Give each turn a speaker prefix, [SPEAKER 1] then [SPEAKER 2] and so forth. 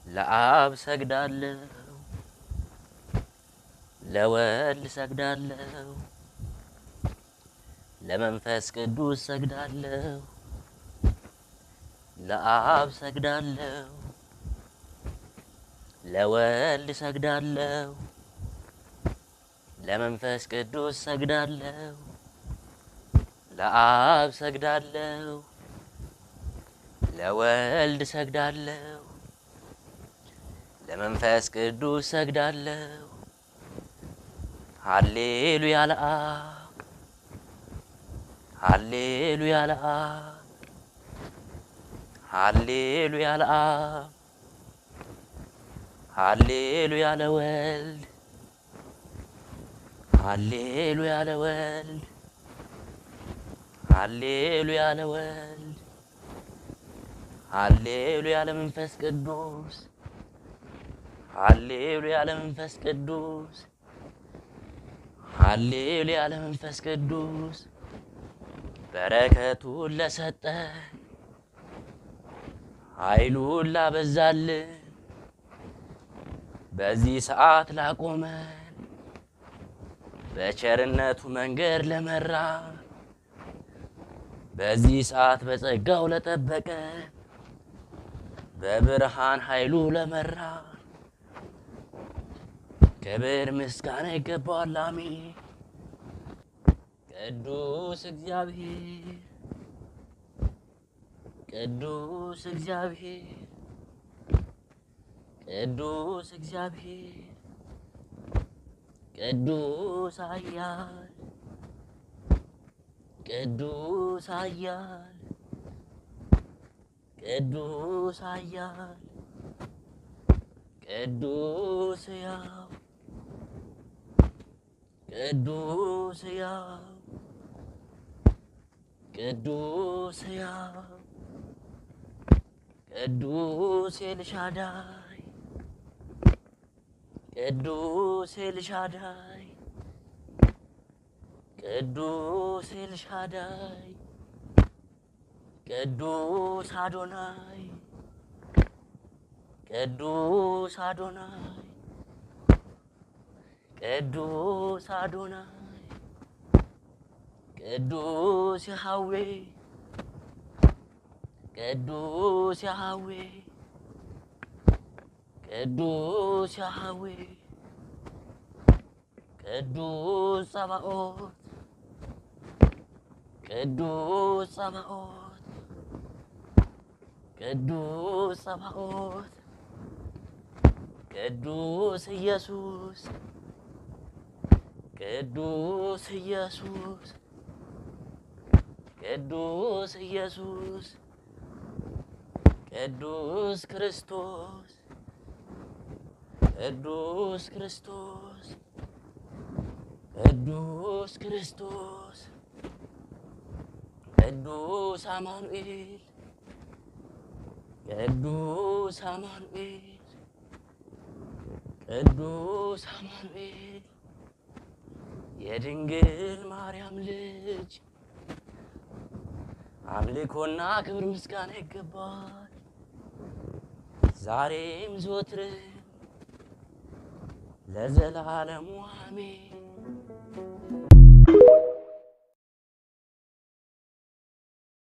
[SPEAKER 1] ለአብ ሰግዳለሁ ለወልድ ሰግዳለሁ ለመንፈስ ቅዱስ ሰግዳለሁ ለአብ ሰግዳለሁ ለወልድ ሰግዳለሁ ለመንፈስ ቅዱስ ሰግዳለሁ ለአብ ሰግዳለሁ ለወልድ ሰግዳለሁ ለመንፈስ ቅዱስ ሰግዳለሁ ሃሌሉያ ለአብ ሃሌሉያ ለአብ ሃሌሉያ ለአብ ሃሌሉያ ለወልድ ሃሌሉያ ለወልድ ሃሌሉያ ለወልድ ሃሌሉያ ለመንፈስ ቅዱስ ሃሌሉያ ለመንፈስ ቅዱስ ሃሌሉያ ለመንፈስ ቅዱስ በረከቱን ለሰጠን ኃይሉን ላበዛልን በዚህ ሰዓት ላቆመን በቸርነቱ መንገድ ለመራ በዚህ ሰዓት በጸጋው ለጠበቀን በብርሃን ኃይሉ ለመራ ክብር ምስጋና ይገባዋል። አሜን። ቅዱስ እግዚአብሔር ቅዱስ እግዚአብሔር ቅዱስ እግዚአብሔር ቅዱስ ኃያል ቅዱስ ኃያል ቅዱስ ኃያል ቅዱስ ሕያው ቅዱስ ሕያው ቅዱስ ሕያው ቅዱስ ኤልሻዳይ ቅዱስ ኤልሻዳይ ቅዱስ ኤልሻዳይ ቅዱስ አዶናይ ቅዱስ አዶናይ ቅዱስ አዶናይ ቅዱስ ያህዌ ቅዱስ ያህዌ ቅዱስ ያህዌ ቅዱስ ጸባኦት ቅዱስ ጸባኦት ቅዱስ ጸባኦት ቅዱስ ኢየሱስ ቅዱስ ኢየሱስ ቅዱስ ኢየሱስ ቅዱስ ክርስቶስ ቅዱስ ክርስቶስ ቅዱስ ክርስቶስ ቅዱስ አማኑኤል ቅዱስ አማኑኤል ቅዱስ አማኑኤል የድንግል ማርያም ልጅ አምልኮና ክብር ምስጋና ይገባል ዛሬም ዘወትርም ለዘላለሙ አሜን።